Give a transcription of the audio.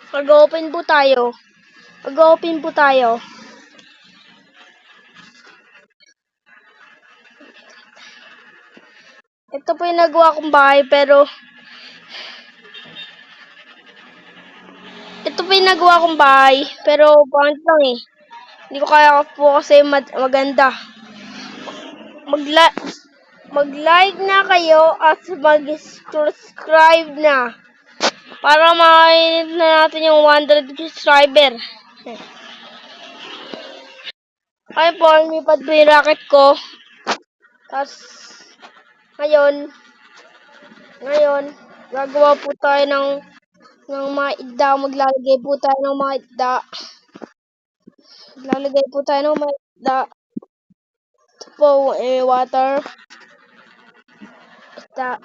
Mag-open po tayo. Mag-open po tayo. Ito po yung nagawa kong bahay pero pangit lang eh. Hindi ko kaya po kasi maganda. Mag-like na kayo at mag-subscribe na. Para makainit na natin yung 100 subscriber. Ay po, lumipad po yung racket ko. Tapos, ngayon, gagawa po tayo ng mga isda. Maglalagay po tayo ng mga isda. Ito po, water. Isda.